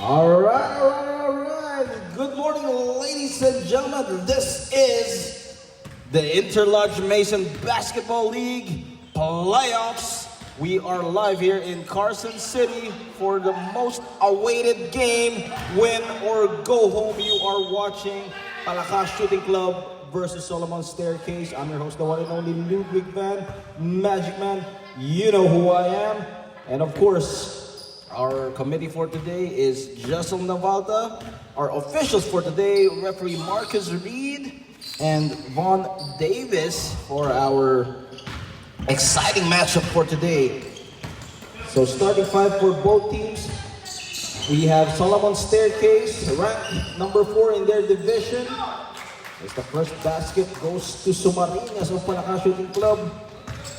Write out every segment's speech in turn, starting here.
All right. Good morning, ladies and gentlemen. This is the Interlodge Mason Basketball League playoffs. We are live here in Carson City for the most awaited game. Win or go home. You are watching Palakas Shooting Club versus Solomon Staircase. I'm your host, the one and only Ludwig Van, Magic Man. You know who I am. And of course, our committee for today is Jessel Navalta. Our officials for today, referee Marcus Reed and Von Davis for our exciting matchup for today. So starting five for both teams, we have Solomon Staircase, ranked number 4 in their division. As the first basket goes to Sumarinas of Palakas Shooting Club.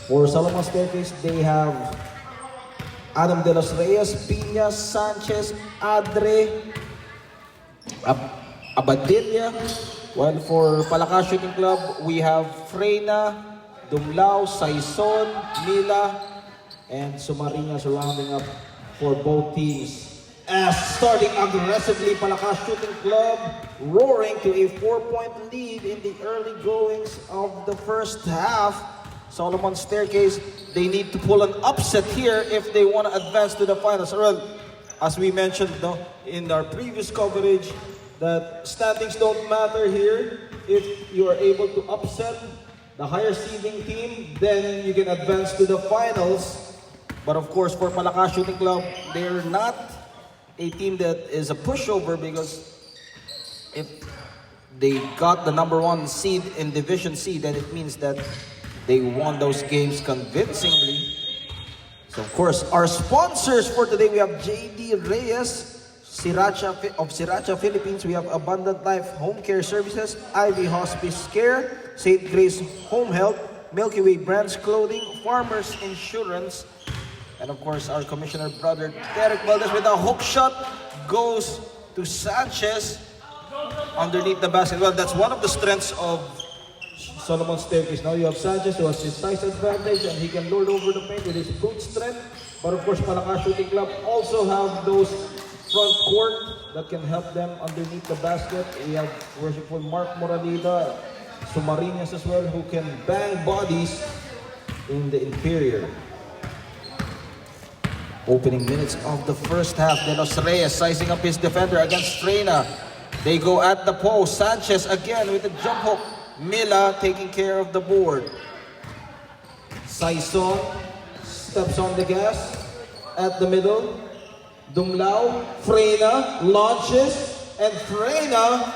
For Solomon Staircase, they have Adam de los Reyes, Piña, Sanchez, Adre, Abadilla. While for Palakas Shooting Club, we have Freyna, Dumlao, Saison, Mila, and Sumarinas rounding up for both teams. As starting aggressively, Palakas Shooting Club roaring to a 4-point lead in the early goings of the first half. Solomon Staircase, they need to pull an upset here if they want to advance to the finals. Well, as we mentioned in our previous coverage, that standings don't matter here. If you are able to upset the higher seeding team, then you can advance to the finals. But of course, for Palakas Shooting Club, they're not a team that is a pushover, because if they got the number 1 seed in Division C, then it means that they won those games convincingly. So of course, our sponsors for today, we have JD Reyes, Sriracha Philippines. We have Abundant Life Home Care Services, Ivy Hospice Care, St. Grace Home Health, Milky Way Brands Clothing, Farmers Insurance, and of course, our commissioner brother, Derek Valdez, with a hook shot, goes to Sanchez underneath the basket. Well, that's one of the strengths of Solomon Staircase. Now you have Sanchez, who has his size advantage, and he can lord over the paint with his boot strength. But of course, Palakas Shooting Club also have those front court that can help them underneath the basket. We have worshipful Mark Moralida, Sumarinas as well, who can bang bodies in the interior. Opening minutes of the first half, De Los Reyes sizing up his defender against Freyna. They go at the post. Sanchez again with a jump hook. Mila taking care of the board. Saison steps on the gas at the middle. Dumlao, Freyna launches, and Freyna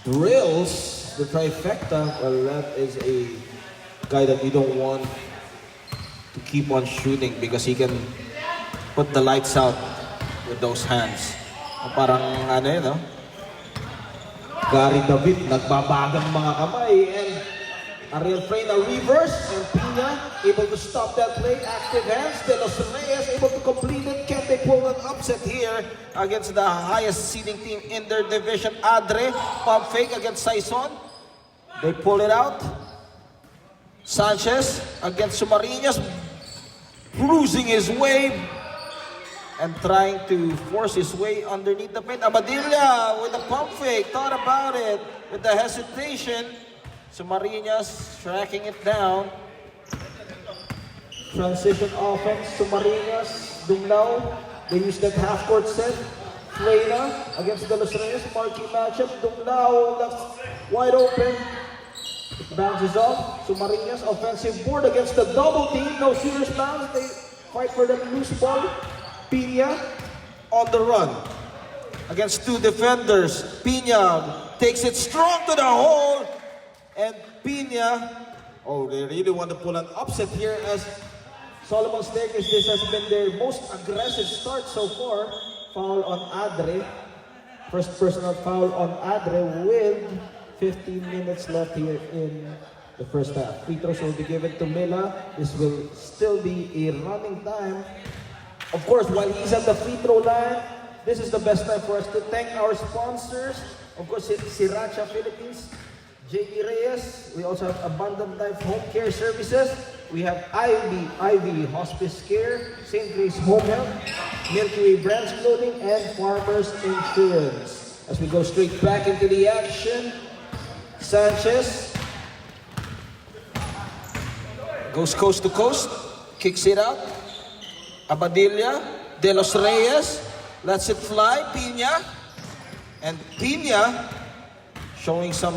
drills the trifecta. Well, that is a guy that you don't want to keep on shooting, because he can put the lights out with those hands. Parang ano yun, no? Gary David, nagbabagang mga kamay, and Ariel Freyna reverse, and Pina able to stop that play. Active hands, De Los Reyes able to complete it. Can they pull an upset here against the highest seeding team in their division? Adre, pump fake against Saison. They pull it out. Sanchez against Sumarinas, bruising his way and trying to force his way underneath the paint. Abadilla with a pump fake, thought about it with the hesitation. Sumarinas tracking it down. Transition offense, Sumarinas, Dumlao. They use that half-court set. Freyna against De Los Reyes, marquee matchup. Dumlao left wide open. It bounces off. Sumarinas, offensive board against the double team. No shooters bounce. They fight for the loose ball. Pina on the run against 2 defenders. Pina takes it strong to the hole, and Pina, they really want to pull an upset here, as Solomon Staircase, this has been their most aggressive start so far. Foul on Adre. First personal foul on Adre with 15 minutes left here in the first half. Free throws will be given to Mila. This will still be a running time. Of course, while he's at the free throw line, this is the best time for us to thank our sponsors. Of course, Sriracha Philippines, JB Reyes. We also have Abundant Life Home Care Services. We have Ivy Hospice Care, St. Grace Home Health, Milky Way Brands Clothing, and Farmers Insurance. As we go straight back into the action, Sanchez goes coast to coast, kicks it out. Abadilla, De Los Reyes, lets it fly, Pina. And Pina showing some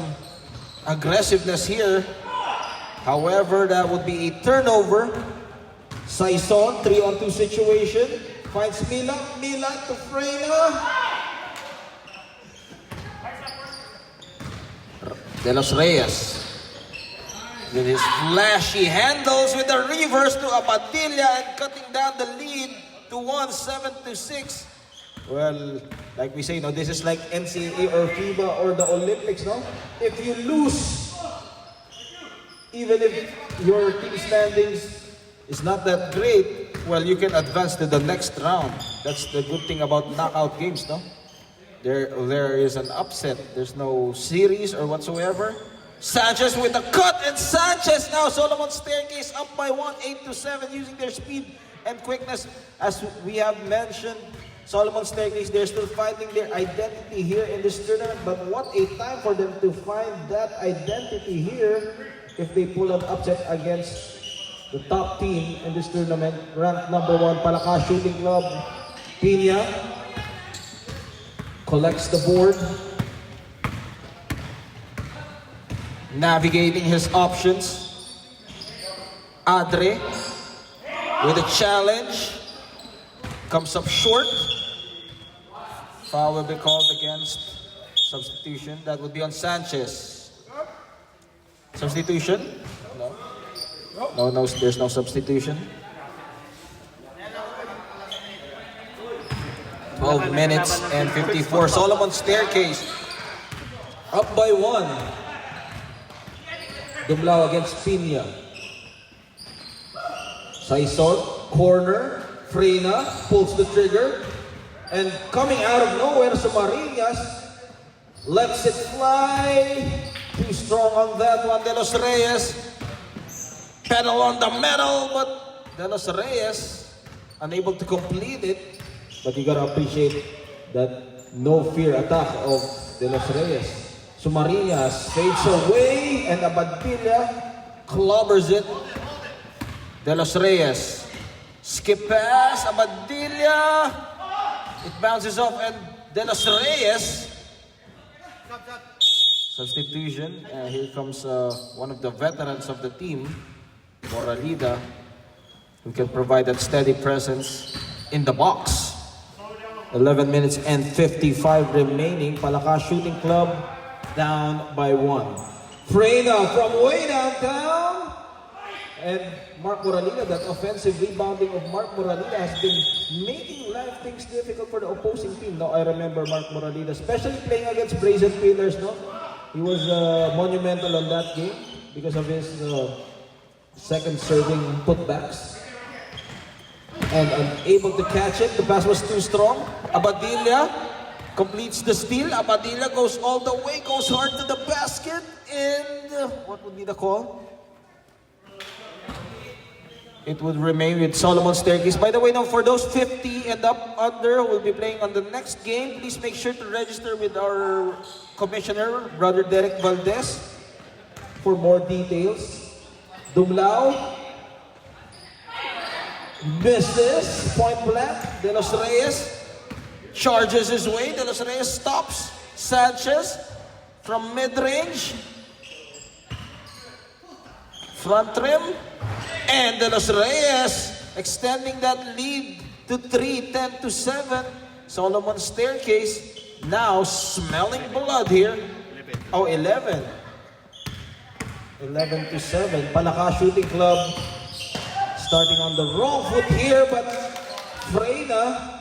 aggressiveness here. However, that would be a turnover. Saison, 3-on-2 situation. Finds Mila. Mila to Freyna. De Los Reyes with his flashy handles with the reverse to Abadilla and cutting down the lead to 7-6. Well, like we say, no, this is like NCAA or FIBA or the Olympics, no? If you lose, even if your team standings is not that great, well, you can advance to the next round. That's the good thing about knockout games, no? There is an upset. There's no series or whatsoever. Sanchez with a cut, and Sanchez now, Solomon Staircase up by 8-7 using their speed and quickness. As we have mentioned, Solomon Staircase, they're still finding their identity here in this tournament, but what a time for them to find that identity here if they pull an upset against the top team in this tournament, ranked number 1, Palakas Shooting Club. Pina collects the board, navigating his options. Adre with a challenge, comes up short. Foul will be called against substitution. That would be on Sanchez. Substitution? No. No, there's no substitution. 12 minutes and 54. Solomon Staircase up by 1. Dumlao against Pina. Saison, corner. Freyna pulls the trigger. And coming out of nowhere, Sumariñas lets it fly. Too strong on that one. De Los Reyes. Pedal on the metal, but De Los Reyes unable to complete it. But you gotta appreciate that no fear attack of De Los Reyes. Sumariñas fades away, and Abadilla clobbers it. De Los Reyes. Skip pass, Abadilla. It bounces off, and De Los Reyes. Substitution. Here comes one of the veterans of the team, Moralida, who can provide that steady presence in the box. 11 minutes and 55 remaining. Palakas Shooting Club down by 1. Freyna from way downtown. And Mark Moralida, that offensive rebounding of Mark Moralida has been making life things difficult for the opposing team. Now, I remember Mark Moralida, especially playing against Brazen Pillars, no? He was monumental on that game because of his second serving putbacks. And unable to catch it. The pass was too strong. Abadilla completes the steal. Abadilla goes all the way, goes hard to the basket. And what would be the call? It would remain with Solomon Staircase. By the way, now for those 50 and up under who will be playing on the next game, please make sure to register with our commissioner, Brother Derek Valdez, for more details. Dumlao misses point blank. De Los Reyes charges his way. De Los Reyes stops. Sanchez from mid-range. Front rim. And De Los Reyes extending that lead to 3, 10-7. Solomon Staircase now smelling blood here. Oh, 11. 11-7. Palakas Shooting Club starting on the wrong foot here, but Freyna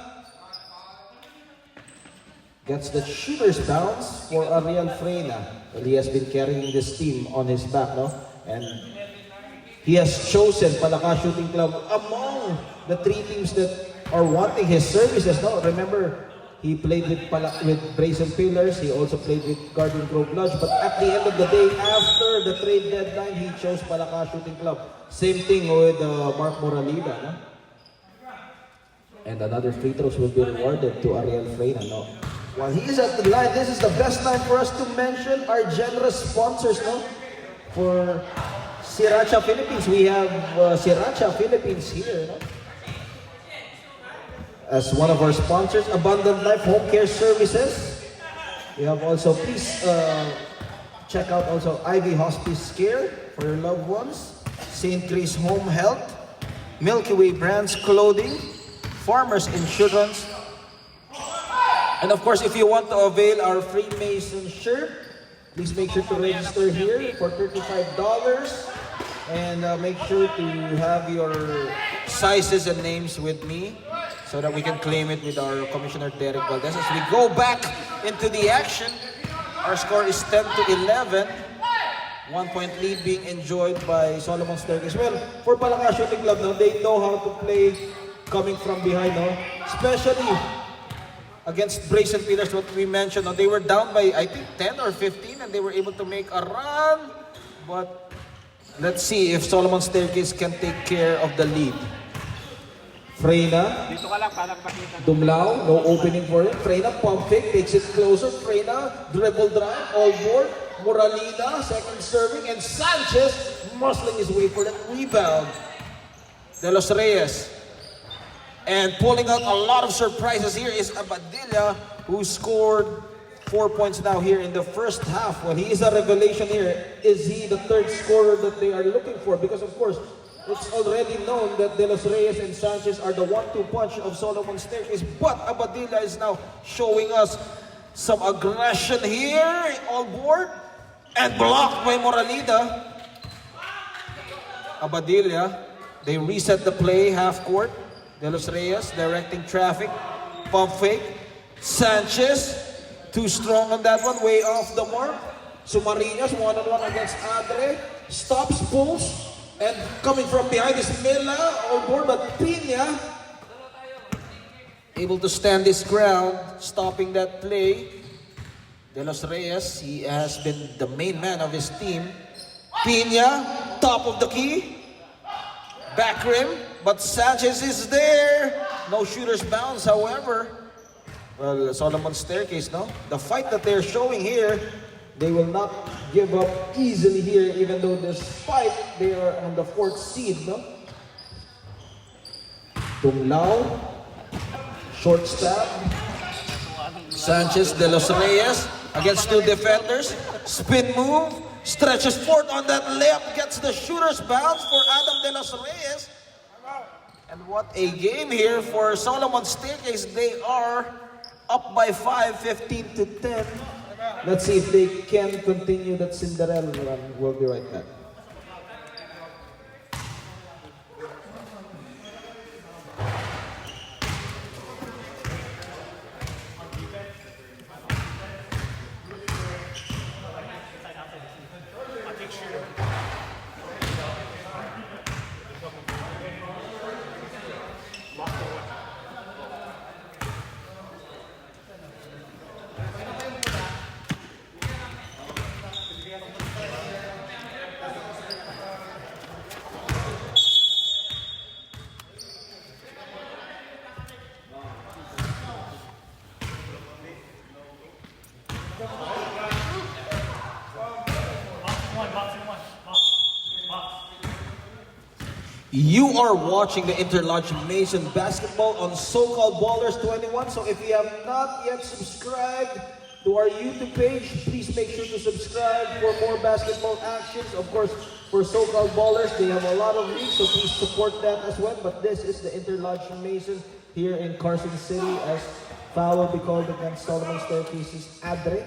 gets the shooter's bounce for Ariel Freyna. Well, he has been carrying this team on his back, no? And he has chosen Palakas Shooting Club among the 3 teams that are wanting his services. No, remember, He played with Brazen Pillars. He also played with Garden Grove Lodge. But at the end of the day, after the trade deadline, he chose Palaka Shooting Club. Same thing with Mark Moralida. No? And another free throws will be rewarded to Ariel Freina. No? While he is at the line, this is the best time for us to mention our generous sponsors. No? For Sriracha Philippines, we have Sriracha Philippines here. No? As one of our sponsors, Abundant Life Home Care Services. We have also, please check out also Ivy Hospice Care for your loved ones, St. Chris Home Health, Milky Way Brands Clothing, Farmers Insurance, and of course, if you want to avail our Freemason shirt, please make sure to register here for $35 and make sure to have your sizes and names with me, so that we can claim it with our Commissioner Derek Valdez. As we go back into the action, our score is 10-11. 1 point lead being enjoyed by Solomon Staircase. Well, for Palaka Shooting Club, no, they know how to play coming from behind, no? Especially against Brazen Pillars, what we mentioned. No? They were down by, I think, 10 or 15, and they were able to make a run. But let's see if Solomon Staircase can take care of the lead. Freina, Dumlao, no opening for him. Freina, pump fake, takes it closer. Freina, dribble drive, all board. Moralida, second serving. And Sanchez, muscling his way for that rebound. De Los Reyes. And pulling out a lot of surprises here is Abadilla, who scored 4 points now here in the first half. Well, he is a revelation here. Is he the third scorer that they are looking for? Because, of course, it's already known that De Los Reyes and Sanchez are the 1-2 punch of Solomon Staircase, but Abadilla is now showing us some aggression here, all board, and blocked by Moralida. Abadilla, they reset the play, half court. De Los Reyes directing traffic, pump fake. Sanchez, too strong on that one, way off the mark. Sumariñas, one-on-one against Adre, stops, pulls. And coming from behind is Mela on board, but Pina able to stand his ground, stopping that play. De Los Reyes, he has been the main man of his team. Pina, top of the key, back rim, but Sanchez is there. No shooter's bounce, however. Well, Solomon Staircase, no? The fight that they're showing here, they will not give up easily here, even though despite they are on the 4th seed, no? Dumlao, short stab. Sanchez, De Los Reyes against 2 defenders. Spin move, stretches forth on that layup, gets the shooter's bounce for Adam De Los Reyes. And what a game here for Solomon Staircase. They are up by 5, 15-10. Let's see if they can continue that Cinderella run. We'll be right back. You are watching the Interlodge Mason Basketball on So-Called Ballers 21. So if you have not yet subscribed to our YouTube page, please make sure to subscribe for more basketball actions. Of course, for So-Called Ballers, they have a lot of leagues, so please support that as well. But this is the Interlodge Mason here in Carson City, as foul will be called against Solomon Staircase's Adre.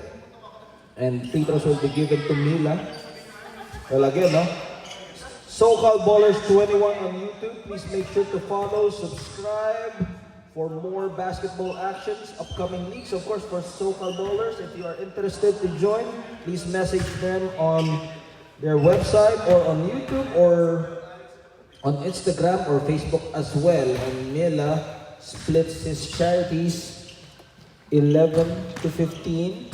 And free throws will be given to Mila. Well, again, no? So-Called Ballers 21 on YouTube. Please make sure to follow, subscribe for more basketball actions, upcoming leagues. Of course, for So-Called Ballers, if you are interested to join, please message them on their website or on YouTube or on Instagram or Facebook as well. And Mila splits his charities 11 to 15.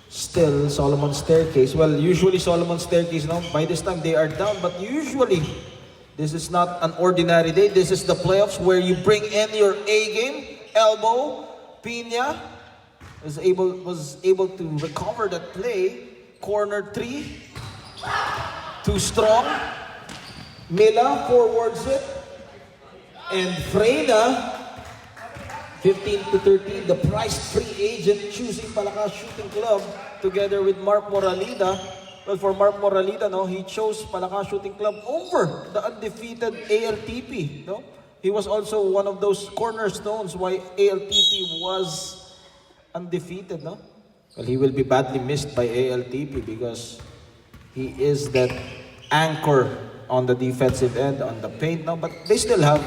Still, Solomon Staircase. Well, usually Solomon Staircase, no, by this time they are down, but usually this is not an ordinary day. This is the playoffs where you bring in your A game. Elbow, Pina was able to recover that play. Corner 3, too strong. Mila forwards it, and Freyna 15 to 13, the priced free agent choosing Palakas Shooting Club together with Mark Moralida. Well, for Mark Moralida, no, he chose Palakas Shooting Club over the undefeated ALTP. No, he was also one of those cornerstones why ALTP was undefeated. No, well, he will be badly missed by ALTP because he is that anchor on the defensive end, on the paint. No, but they still have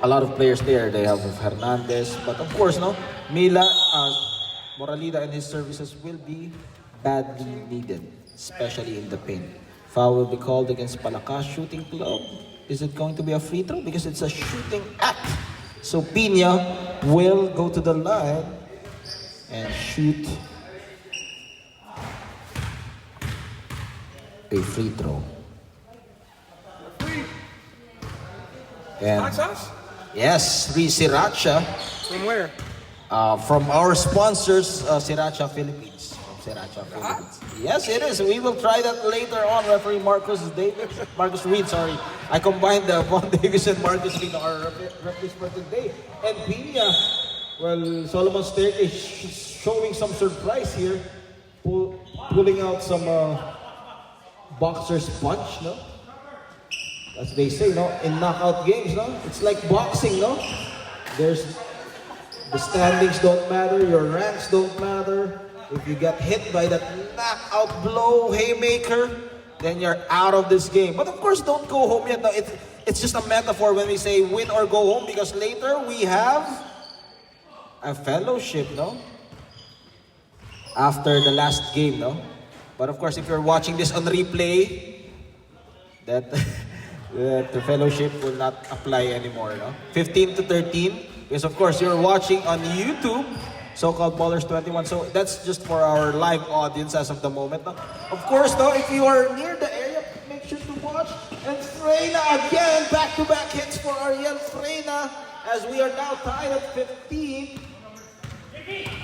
a lot of players there. They have Hernandez, but of course, no, Mila, Moralida and his services will be badly needed, especially in the paint. Foul will be called against Palakas Shooting Club. Is it going to be a free throw? Because it's a shooting act. So Pina will go to the line and shoot a free throw. And yes, Sriracha. From where? From our sponsors, Sriracha Philippines. From Sriracha Philippines. Yes, it is. We will try that later on. Referee Marcus Reed, sorry. I combined the Von Davis and Marcus Reed, our referees for today. And Pina, well, Solomon Staircase is showing some surprise here. Pulling out some boxer's punch, no? As they say, no, in knockout games, no, it's like boxing, no. The standings don't matter, your ranks don't matter. If you get hit by that knockout blow, haymaker, then you're out of this game. But of course, don't go home yet. No, it's just a metaphor when we say win or go home, because later we have a fellowship, no. After the last game, no. But of course, if you're watching this on replay, that. The fellowship will not apply anymore, no? 15 to 13, because of course you're watching on YouTube, so-called Ballers 21, so that's just for our live audience as of the moment, no? Of course, no, if you are near the area, make sure to watch. And Freyna again, back-to-back hits for Ariel Freyna, as we are now tied at 15.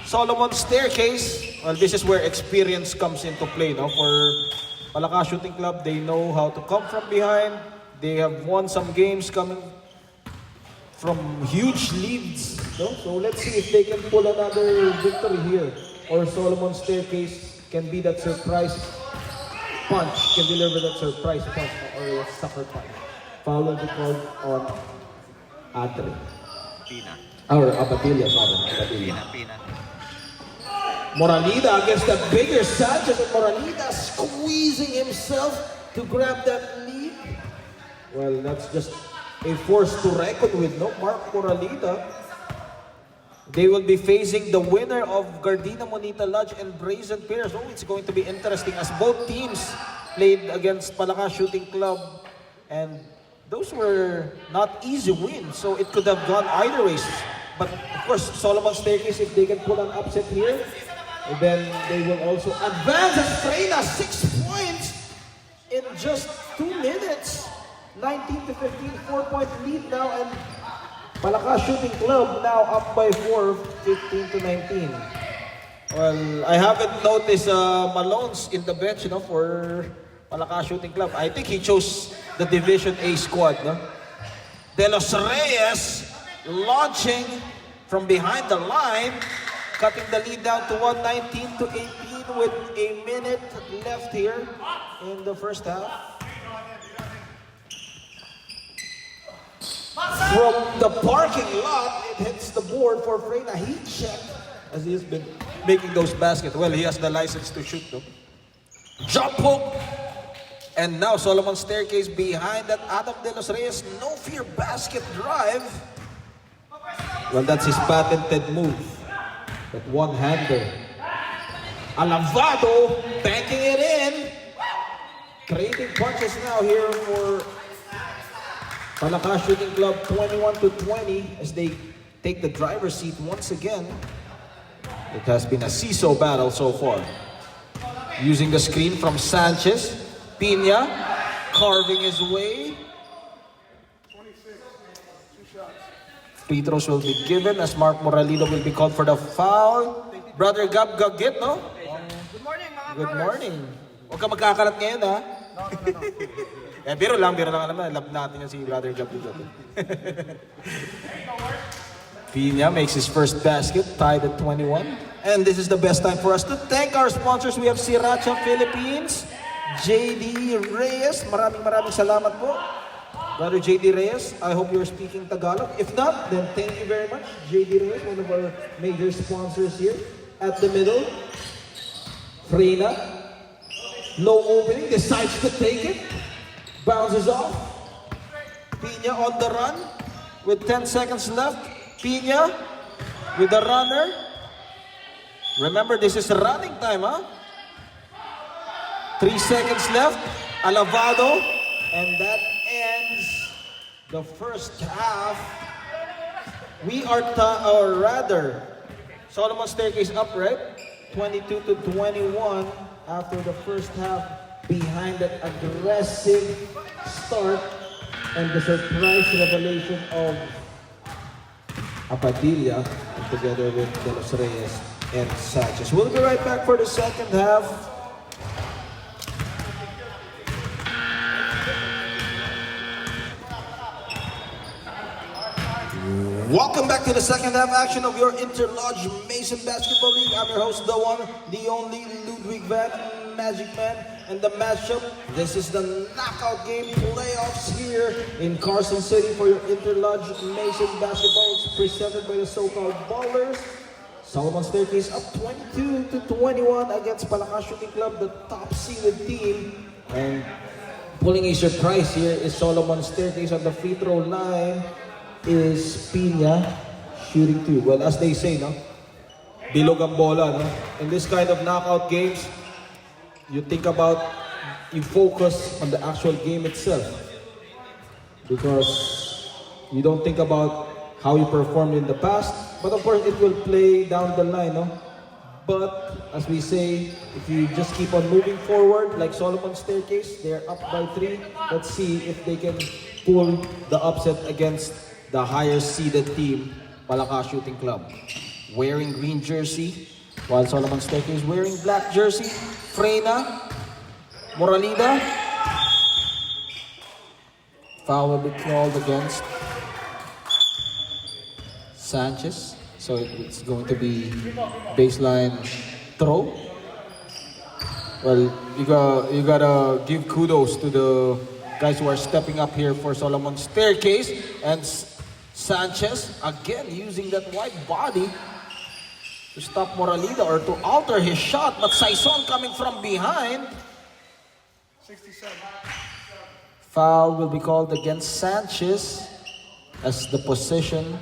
Solomon Staircase, well, this is where experience comes into play, no? For Palakas Shooting Club, they know how to come from behind. They have won some games coming from huge leads. No? So let's see if they can pull another victory here. Or Solomon Staircase can be that surprise punch, can deliver that surprise punch or a sucker punch. Foul will be called on Adri. Pina. Or Abadilla, sorry. Pina. Moralida against the bigger Sanchez, and Moralida squeezing himself to grab that lead. Well, that's just a force to reckon with, no? Mark Moralida. They will be facing the winner of Gardena Monita Lodge and Brazen Pillars. Oh, it's going to be interesting as both teams played against Palakas Shooting Club. And those were not easy wins, so it could have gone either ways. But of course, Solomon Staircase, if they can pull an upset here, then they will also advance as Freyna 6 points in just 2 minutes. 19 to 15, 4-point lead now, and Palakas Shooting Club now up by 4, 15 to 19. Well, I haven't noticed Malone's in the bench, you know, for Palakas Shooting Club. I think he chose the Division A squad, no? De Los Reyes launching from behind the line, cutting the lead down to 119 to 18 with a minute left here in the first half. From the parking lot, it hits the board for Freyna. He checked as he has been making those baskets. Well, he has the license to shoot, though. Jump hook! And now Solomon Staircase behind that Adam De Los Reyes no fear basket drive. Well, that's his patented move. That one-hander. Alavado banking it in. Creating punches now here for Palakas Shooting Club, 21 to 20 as they take the driver's seat once again. It has been a seesaw battle so far. Using the screen from Sanchez. Pina carving his way. Free throws will be given as Mark Moralido will be called for the foul. Brother Gab Gagit, no? Good morning, mga Good brothers. morning. Huwag ka magkakalat ngayon, ha? Biro lang naman. Love natin yung si Brother Gab Gagit. Pina makes his first basket, tied at 21. And this is the best time for us to thank our sponsors. We have Sriracha Philippines, JD Reyes. Maraming salamat po. Brother JD Reyes, I hope you're speaking Tagalog. If not, then thank you very much. JD Reyes, one of our major sponsors here. At the middle, Freyna. No opening, decides to take it. Bounces off. Pina on the run with 10 seconds left. Pina with the runner. Remember, this is running time, huh? 3 seconds left. Alabado. And that ends the first half. We are, or rather, Solomon Staircase up, right? 22 to 21 after the first half behind that aggressive start and the surprise revelation of Apadilla together with De Los Reyes and Sanchez. We'll be right back for the second half. Welcome back to the second half action of your Interlodge Mason Basketball League. I'm your host, the one, the only Ludwig Van Magic Man. And the matchup, this is the knockout game playoffs here in Carson City for your Interlodge Mason Basketball. It's presented by the so-called Ballers. Solomon Staircase up 22 to 21 against Palakas Shooting Club, the top-seeded team. And pulling a surprise here is Solomon Staircase on the free throw line. Is Pina shooting two. Well, as they say, no? Bilog ang bola, no? In this kind of knockout games, you focus on the actual game itself. Because you don't think about how you performed in the past, but of course it will play down the line, no? But, as we say, if you just keep on moving forward, like Solomon Staircase, they're up by 3. Let's see if they can pull the upset against the higher seeded team, Palakas Shooting Club. Wearing green jersey, while Solomon Staircase wearing black jersey. Freyna, Moralida. Foul will be called against Sanchez. So it's going to be baseline throw. Well, you gotta give kudos to the guys who are stepping up here for Solomon Staircase. And Sanchez, again, using that wide body to stop Moralida or to alter his shot. But Saison coming from behind. 67. Foul will be called against Sanchez as the position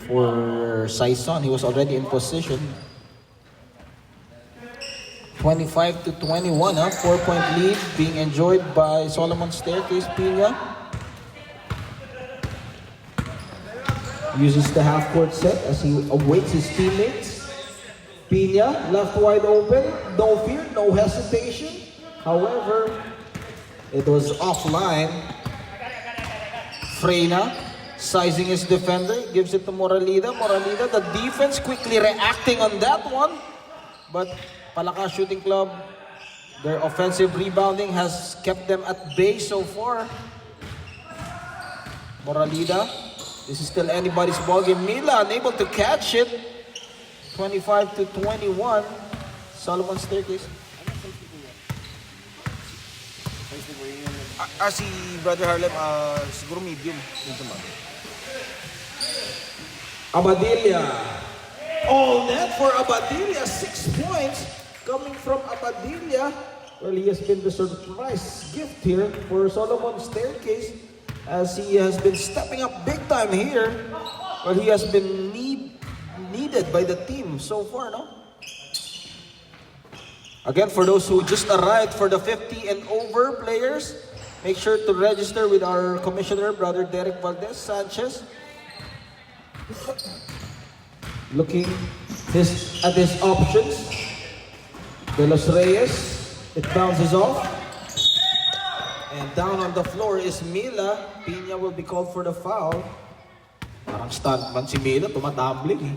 for Saison. He was already in position. 25 to 21, 4-point lead being enjoyed by Solomon Staircase. Pina uses the half-court set as he awaits his teammates. Pina left wide open, no fear, no hesitation. However, it was offline. Freyna sizing his defender, gives it to Moralida. Moralida, the defense quickly reacting on that one. But Palakas Shooting Club, their offensive rebounding has kept them at bay so far. Moralida, this is still anybody's ballgame. Mila unable to catch it. 25 to 21. Solomon Staircase. Si Brother Harlem, siguro medium. Abadilla. All net for Abadilla. 6 points coming from Abadilla. Well, he has been the surprise gift here for Solomon Staircase as he has been stepping up big time here. Well, he has been needed by the team so far, no? Again, for those who just arrived, for the 50 and over players, make sure to register with our commissioner, Brother Derek Valdez Sanchez. Looking at his options. De Los Reyes. It bounces off. And down on the floor is Mila. Pina will be called for the foul. Parang stuntman si Mila, tumatambling eh.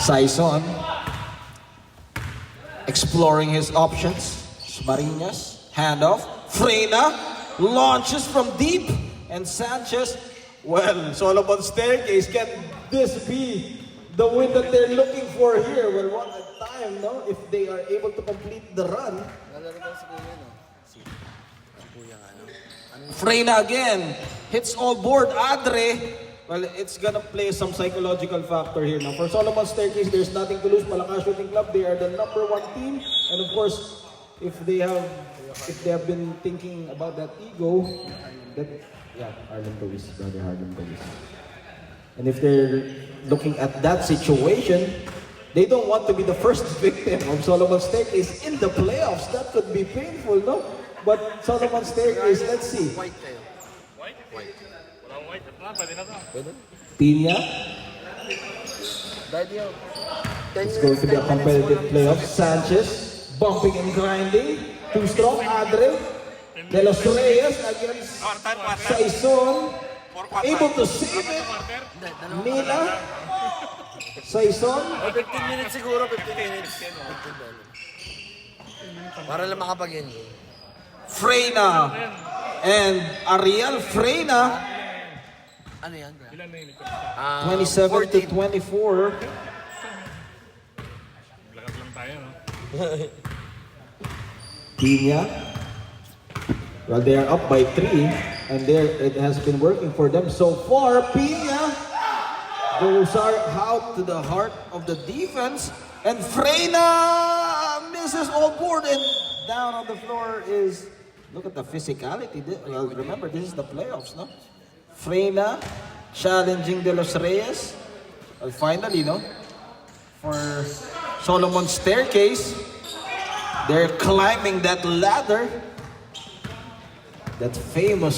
Saison. Exploring his options. Marinas. Handoff. Freyna. Launches from deep. And Sanchez. Well, Solomon's staircase. Can this be the win that they're looking for here? Well, what a time, no? If they are able to complete the run. Freyna again. Hits all board. Adre. Well, it's gonna play some psychological factor here. Now, for Solomon's staircase, there's nothing to lose. Malakas Shooting Club, they are the #1 team. And of course, if they have been thinking about that ego, Harlem Lewis, brother Harlem Lewis. And if they're looking at that situation, they don't want to be the first victim of Solomon's staircase in the playoffs. That could be painful, no? But Solomon's staircase, let's see. White tayo. White? Walang white. Pwede na to. Pina. Daddy, It's going to be a competitive playoff. Sanchez, bumping and grinding. Too strong. Adre. De Los Reyes against Saison. Able to save it. Mila. Saison. 15 minutes siguro, 15 minutes. Para lang makapag-enjoy. Freyna. And Ariel Freyna. Ano yan? 27 to 24. Lakas lang tayo, no? Pina. Well, they are up by 3, and it has been working for them so far. Pina goes out to the heart of the defense, and Freyna misses all board, and down on the floor is, look at the physicality. Well, remember, this is the playoffs, no? Freyna challenging De Los Reyes. Well, finally, no? For Solomon's staircase, they're climbing that ladder. That famous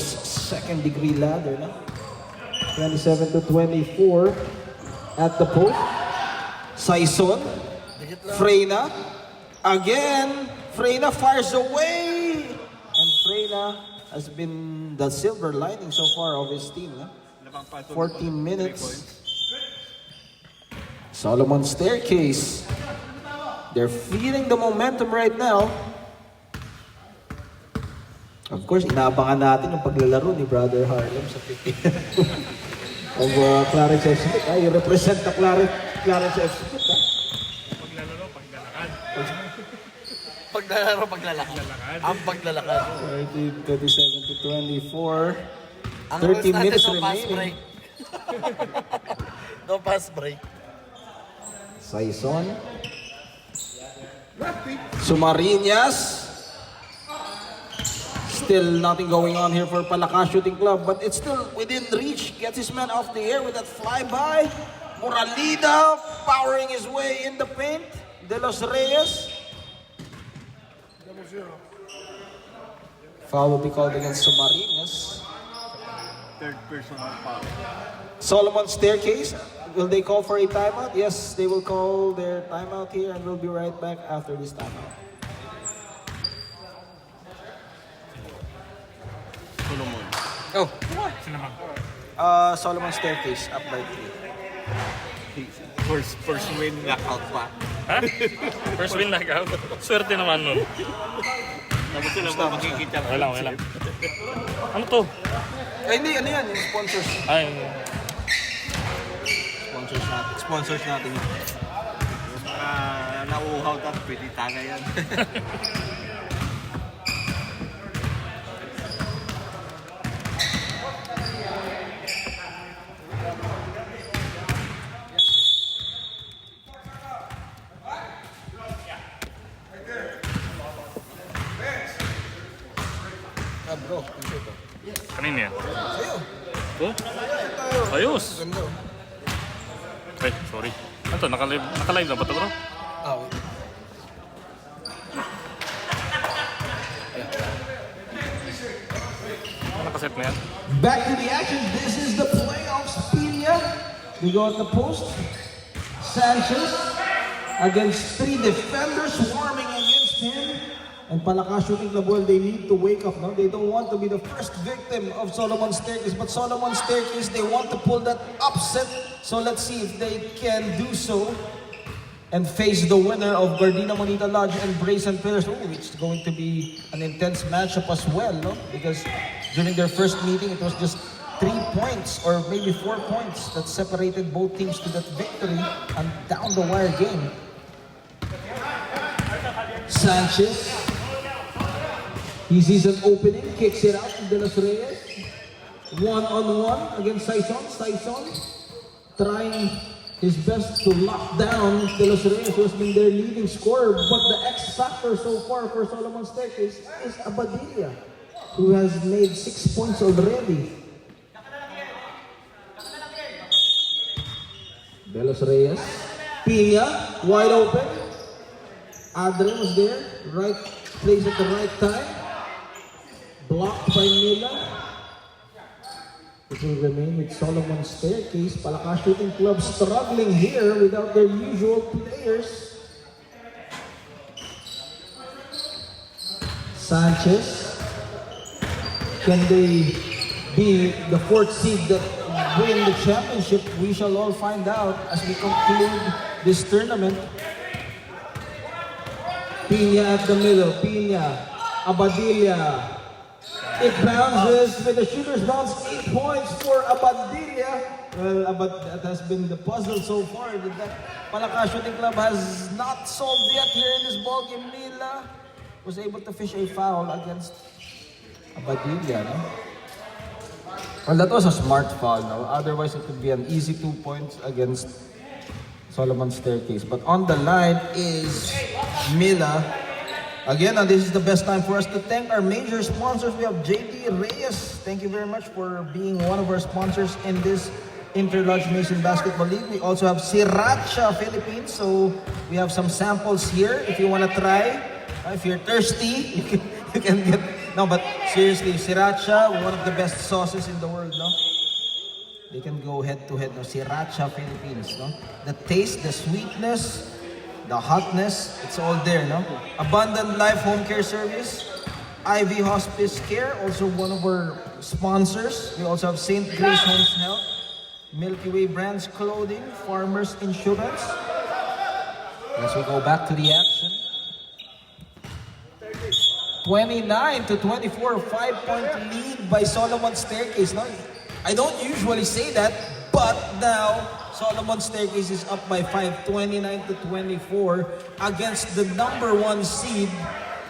second-degree ladder, no? 27 to 24 at the post. Saison. Freyna. Again. Freyna fires away. And Freyna has been the silver lining so far of his team, no? 14 minutes. Solomon's staircase. They're feeling the momentum right now. Of course, inaabangan natin yung paglalaro ni Brother Harlem sa 50 of Clarence F. Smith. You represent the Clarence F. Smith. Paglalaro, paglalakad. Paglalaro, paglalakad. Ang paglalakad. 27 to 24. Ang 30 rules natin, minutes no pass break. remaining. No pass break. Saison. Sumariñas. Still nothing going on here for Palakas Shooting Club, but it's still within reach. Gets his man off the air with that flyby. Moralida powering his way in the paint. De Los Reyes. Foul will be called against Sumariñas. Third personal foul. Solomon's staircase. Will they call for a timeout? Yes, they will call their timeout here, and we'll be right back after this timeout. Solomon. Oh, Sino naman? Solomon's staircase up by 3. First win, knockout pa. Ha? First win knockout? Swerte naman nun. Tapos sila pa makikita. Okay lang. Ano to? Ay, hindi, ano yan? Yung sponsors. Ay, Sponsors natin yun. Nauuhaw tapos pwede taga yan. kanina yan. Oh? Ayos! Ay, sorry. Ano to? Nakalive na ba ito, bro? Nakaset Check na yan. Back to the action. This is the playoffs. Pina. We go at the post. Sanchez against 3 defenders swarming against him. And Palakas Shooting Club, well, they need to wake up. No? They don't want to be the first victim of Solomon's Staircase. But Solomon's Staircase, they want to pull that upset. So let's see if they can do so. And face the winner of Gardena Monita Lodge and Brazen Pillars. Oh, it's going to be an intense matchup as well, no? Because during their first meeting, it was just 3 points or maybe 4 points that separated both teams to that victory and down the wire game. Sanchez, he sees an opening, kicks it out to De Los Reyes. 1-on-1 against Saison. Saison trying his best to lock down De Los Reyes, who has been their leading scorer. But the X factor so far for Solomon's Staircase is Abadilla, who has made 6 points already. De Los Reyes, Pina, wide open. Adre was there, right place at the right time. Blocked by Mila. It will remain with Solomon's Staircase. Palakas Shooting Club struggling here without their usual players. Sanchez. Can they be the 4th seed that win the championship? We shall all find out as we conclude this tournament. Pina at the middle. Pina. Abadilla. It bounces with the shooter's bounce. 8 points for Abadilla. Well, that has been the puzzle so far. That Palakas Shooting Club has not solved yet here in this ballgame. Mila was able to fish a foul against Abadilla. No? Well, that was a smart foul. No? Otherwise, it could be an easy 2 points against Solomon's Staircase. But on the line is Mila. Again, this is the best time for us to thank our major sponsors. We have JD Reyes. Thank you very much for being one of our sponsors in this Interlodge Mason Basketball League. We also have Sriracha Philippines. So we have some samples here if you want to try. If you're thirsty, you can get... No, but seriously, Sriracha, one of the best sauces in the world, no? They can go head to head, no? Sriracha Philippines, no? The taste, the sweetness, the hotness, it's all there, no? Abundant Life Home Care Service, Ivy Hospice Care, also one of our sponsors. We also have St. Grace Homes Health, Milky Way Brands Clothing, Farmers Insurance. As we go back to the action. 29-24, 5-point lead by Solomon's Staircase. No? I don't usually say that, but now Solomon's Staircase is up by 5, 29-24 against the number 1 seed,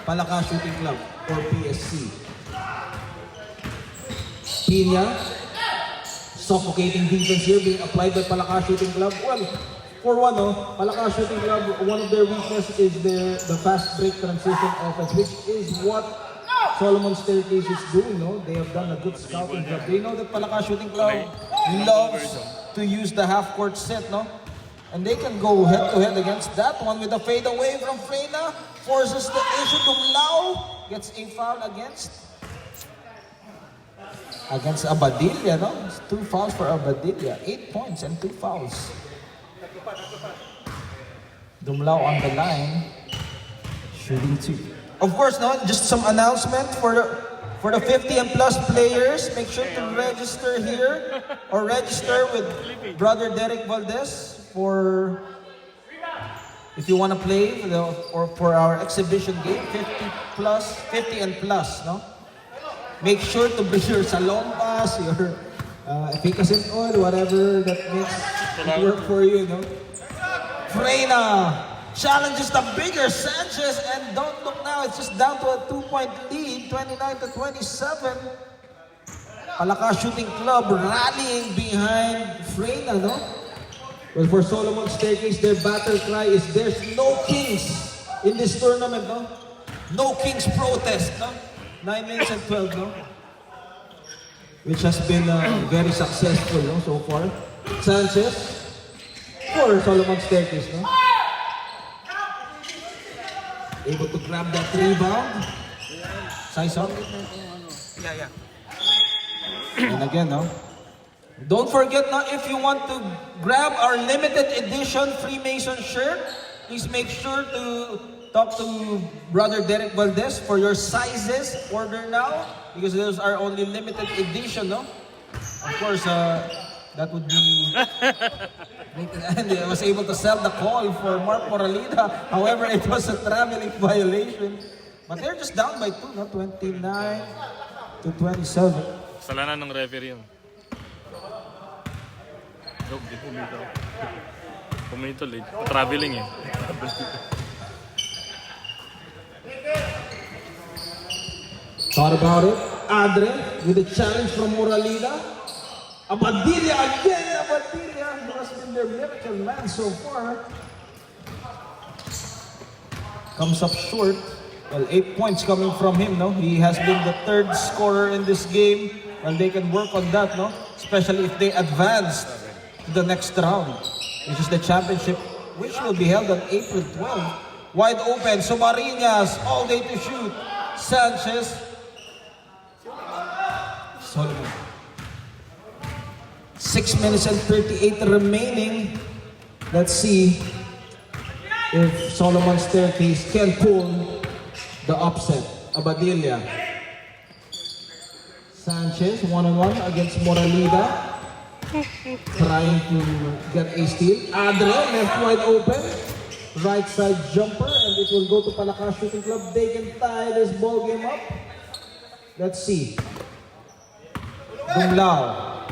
Palakas Shooting Club or PSC. Pina, suffocating defense here being applied by Palakas Shooting Club. Well, for one, Palakas Shooting Club, one of their weaknesses is the fast break transition offense, which is what Solomon's Staircase is doing. No? They have done a good scouting job. They know that Palakas Shooting Club loves to use the half-court set, no? And they can go head-to-head against that one with a fade away from Freyna. Forces the issue. Dumlao gets a foul against Abadilla, no? It's 2 fouls for Abadilla. 8 points and 2 fouls. Dumlao on the line, shooting 2. Of course, no, just some announcement for the 50 and plus players. Make sure to register here or register with Brother Derek Valdez for if you want to play for our exhibition game 50 and plus, no? Make sure to bring your salompas, your efficacy oil, whatever that makes it work for you, no? Freyna challenges the bigger Sanchez, and don't look now, it's just down to a 2-point lead, 29-27. Palakas Shooting Club rallying behind Freyna, no? Well, for Solomon's Staircase, their battle cry is there's no kings in this tournament, no? No kings protest, no? 9 minutes and 12, no? Which has been very successful, no, so far. Sanchez for Solomon's Staircase, no? Able to grab that rebound. Saison? Yeah. And again, no? Don't forget, no, if you want to grab our limited edition Freemason shirt, please make sure to talk to Brother Derek Valdez for your sizes. Order now because those are only limited edition, no? Of course, that would be... And I was able to sell the call for Mark Moralida. However, it was a traveling violation. But they're just down by 2, no? 29 to 27. Kasalanan ng referee yun. Joke, di pumito. Pumito late. Traveling eh. Thought about it. Adre with a challenge from Moralida. Abadilla again. Abadilla has been their miracle man so far. Comes up short. Well, 8 points coming from him, no? He has been the third scorer in this game. Well, they can work on that, no? Especially if they advance to the next round, which is the championship, which will be held on April 12. Wide open, Sumariñas, all day to shoot. Sanchez. Solomon. 6 minutes and 38 remaining. Let's see if Solomon Staircase can pull the upset. Abadilla. Sanchez, one-on-one against Moralida. Trying to get a steal. Adre, left wide open. Right side jumper, and it will go to Palakas Shooting Club. They can tie this ball game up. Let's see. Dumlao.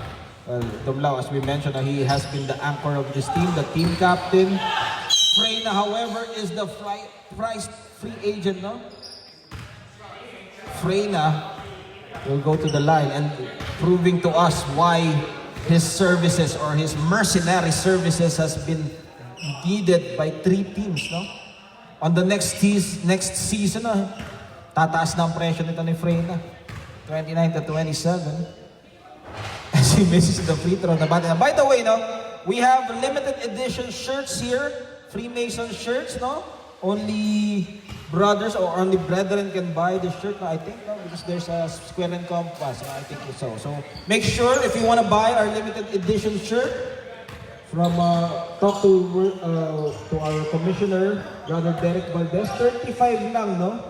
Well, Dumlao, as we mentioned, he has been the anchor of this team, the team captain. Freyna, however, is the priced free agent, no? Freyna will go to the line and proving to us why his services or his mercenary services has been needed by 3 teams, no? On the next season, tataas na ang presyo nito ni Freyna. 29 to 27. As he misses the free throw. By the way, no, we have limited edition shirts here. Freemason shirts, no? Only brothers or only brethren can buy this shirt, no? I think, no? Because there's a square and compass, no? I think so. So make sure if you want to buy our limited edition shirt, from talk to our commissioner, Brother Derek Valdez, 35 lang, no?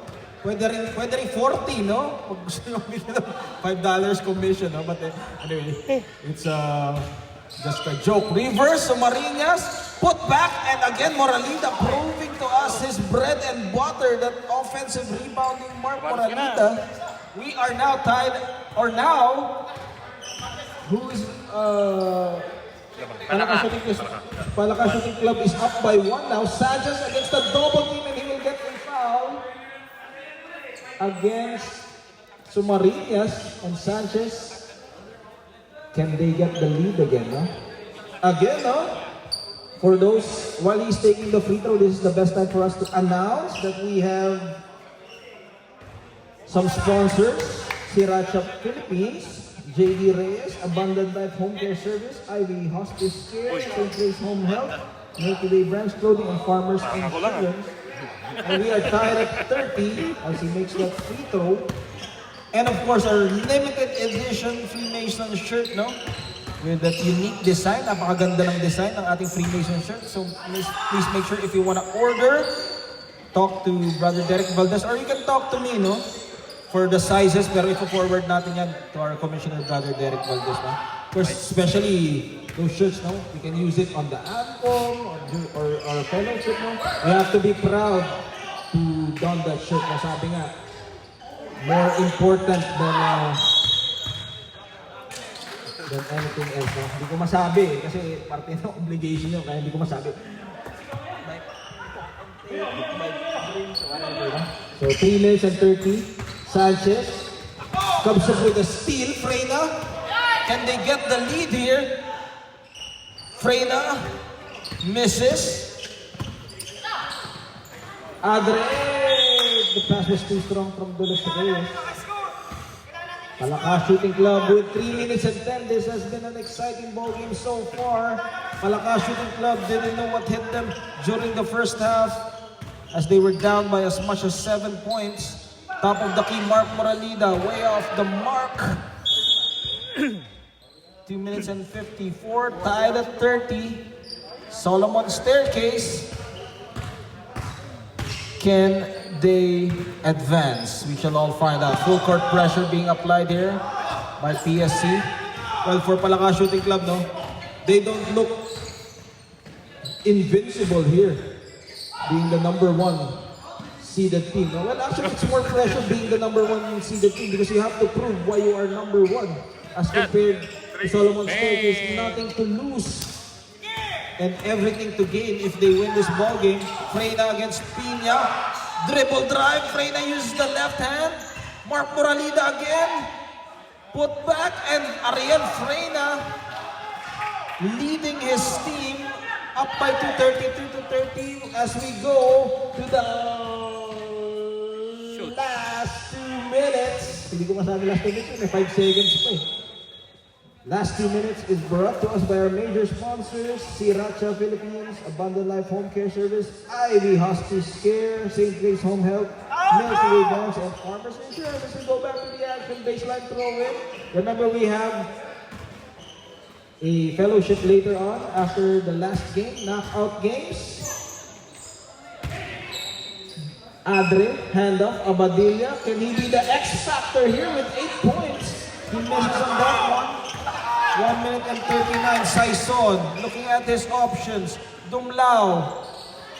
Pwede rin 40, no? Pag gusto nyo $5 commission, no? But anyway, it's just a joke. Reverse, Sumariñas, put back, and again, Moralida proving to us his bread and butter, that offensive rebounding Mark Moralida. We are now tied, or now, who is, Palakas Shooting Club is up by 1 now. Sanchez against the double team, and he will get a foul against Sumariñas and Sanchez. Can they get the lead again, no? Again, no? For those, while he's taking the free throw, this is the best time for us to announce that we have some sponsors. Sriracha Philippines, JD Reyes, Abundant Life Home Care Service, Ivy Hospice Care, St. Grace Home Health, Make Today Brands Clothing, and Farmers Insurance. And we are tied at 30 as he makes that free throw. And of course, our limited edition Freemason shirt, no? With that unique design, napakaganda ng design ng ating Freemason shirt. So please make sure if you want to order, talk to Brother Derek Valdez, or you can talk to me, no? For the sizes, pero i-forward natin yan to our Commissioner Brother Derek Valdez, no? Of course, especially those shirts, no? We can use it on the ANCOM or our fellowship, no? We have to be proud to don that shirt. Sabi nga, more important than anything else, no? Hindi ko masabi kasi parte ng obligation nyo, kaya hindi ko masabi. So 3 minutes and 30. Sanchez comes up with a steal. Freyna, can they get the lead here? Freyna misses. Adre, the pass was too strong from Dulce Reyes. Palakas Shooting Club with 3 minutes and 10. This has been an exciting ball game so far. Palakas Shooting Club didn't know what hit them during the first half as they were down by as much as 7 points. Top of the key, Mark Moralida, way off the mark. 2 minutes and 54, tied at 30. Solomon Staircase. Can they advance? We shall all find out. Full court pressure being applied here by PSC. Well, for Palaka Shooting Club, no, they don't look invincible here, being the number 1 seeded team. No? Well, actually, it's more pressure being the number 1 seeded team because you have to prove why you are number 1 as compared to Solomon Staircase. Nothing to lose and everything to gain if they win this ball game. Freyna against Pina. Dribble drive. Freyna uses the left hand. Mark Moralida again. Put back, and Ariel Freyna leading his team up by 2:32 as we go to the last 2 minutes. Hindi ko masabi last 2 minutes, may 5 seconds pa eh. Last 2 minutes is brought to us by our major sponsors, Sriracha Philippines, Abundant Life Home Care Service, Ivy Hospice Care, St. Grace Home Health, Milky Way Banks, and Farmers Insurance. As we go back to the action, baseline throw-in. Remember, we have a fellowship later on after the last game, knockout games. Adre, handoff, Abadilla. Can he be the X factor here with 8 points? He misses on that one. 1 minute and 39. Saison looking at his options. Dumlao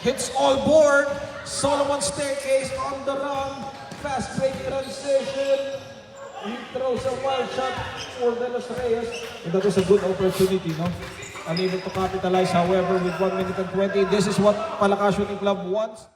hits all board. Solomon Staircase on the run. Fast break transition. He throws a wild shot for De Los Reyes. And that was a good opportunity, no? Unable to capitalize, however, with 1 minute and 20. This is what Palaka Shooting Club wants.